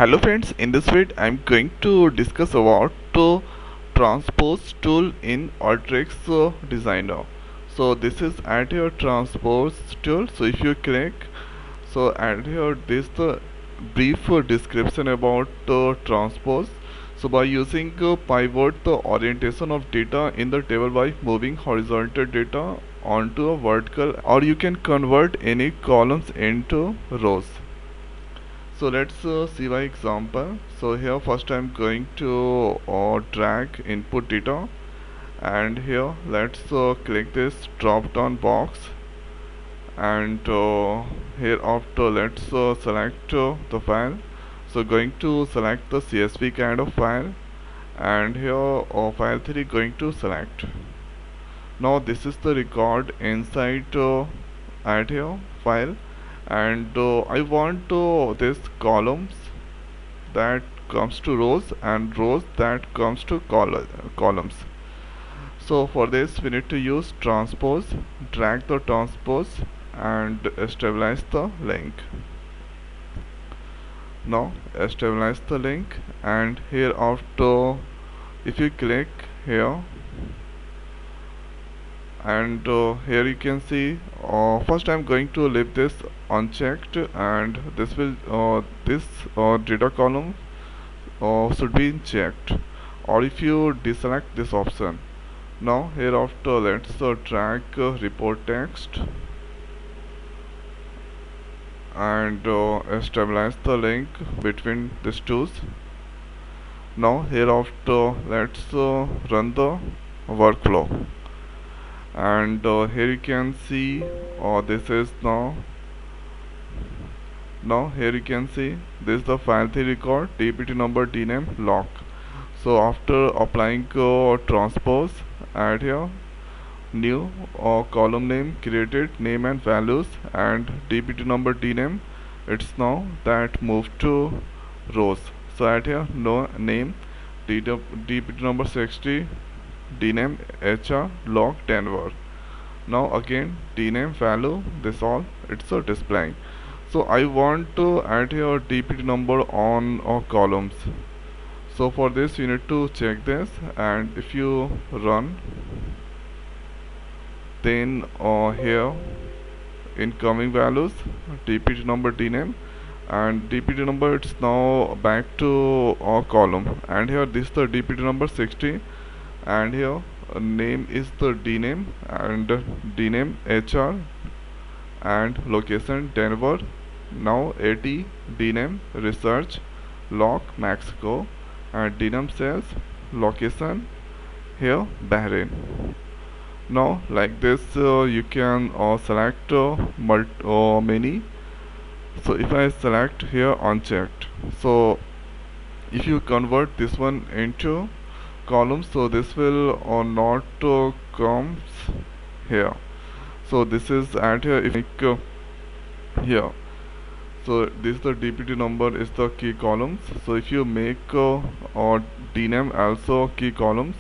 Hello friends, in this video I'm going to discuss about Transpose tool in Alteryx Designer. So this is at your Transpose tool. So if you click, so at here this the brief description about Transpose. So by using pivot the orientation of data in the table by moving horizontal data onto a vertical, or you can convert any columns into rows. So let's see by example. So here first I'm going to drag input data, and here let's click this drop down box, and here after let's select the file. So going to select the CSV kind of file, and here file 3 going to select. Now this is the record inside add here file, and I want this columns that comes to rows and rows that comes to columns. So for this we need to use transpose, drag the transpose and stabilize the link. Now stabilize the link, and here after if you click here, and here you can see first I'm going to leave this unchecked, and this will this data column should be checked, or if you deselect this option. Now hereafter let's drag report text and stabilize the link between these two. Now hereafter let's run the workflow, and here you can see this is now here you can see this is the file 3 record dpt number dname lock. So after applying transpose, add here new column name created, name and values, and dpt number dname, it's now that moved to rows. So add here no name dpt number 60 dname hr log Denver. Now again dname value, this all it's displaying. So I want to add here dpt number on columns. So for this you need to check this, and if you run, then here incoming values dpt number dname, and dpt number it's now back to column, and here this is the dpt number 60, and here name is the dname, and dname hr, and location Denver. Now at dname research log Mexico, and dname says location here Bahrain. Now like this you can select many. So if I select here unchecked, so if you convert this one into columns, so this will not comes here. So this is at here if I here. So this the dpt number is the key columns. So if you make or dname also key columns,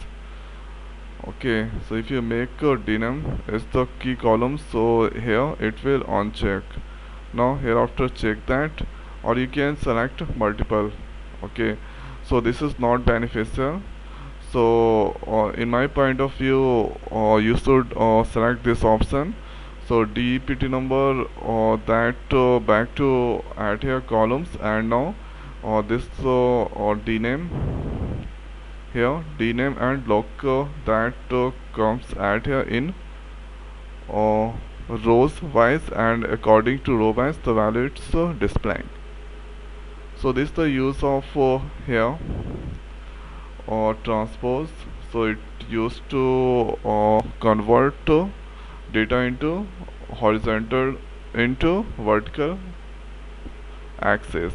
okay, so if you make dname is the key columns, so here it will uncheck. Now hereafter check that, or you can select multiple. Okay, so this is not beneficial. So in my point of view you should select this option. So dpt number that back to add here columns, and now this dname here dname and log that comes add here in rows wise, and according to row wise the value it's displaying. So this is the use of here or transpose. So it used to convert data into horizontal into vertical axis.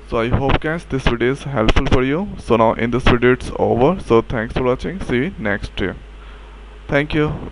So I hope guys this video is helpful for you. So now in this video it's over. So thanks for watching. See you next year. Thank you.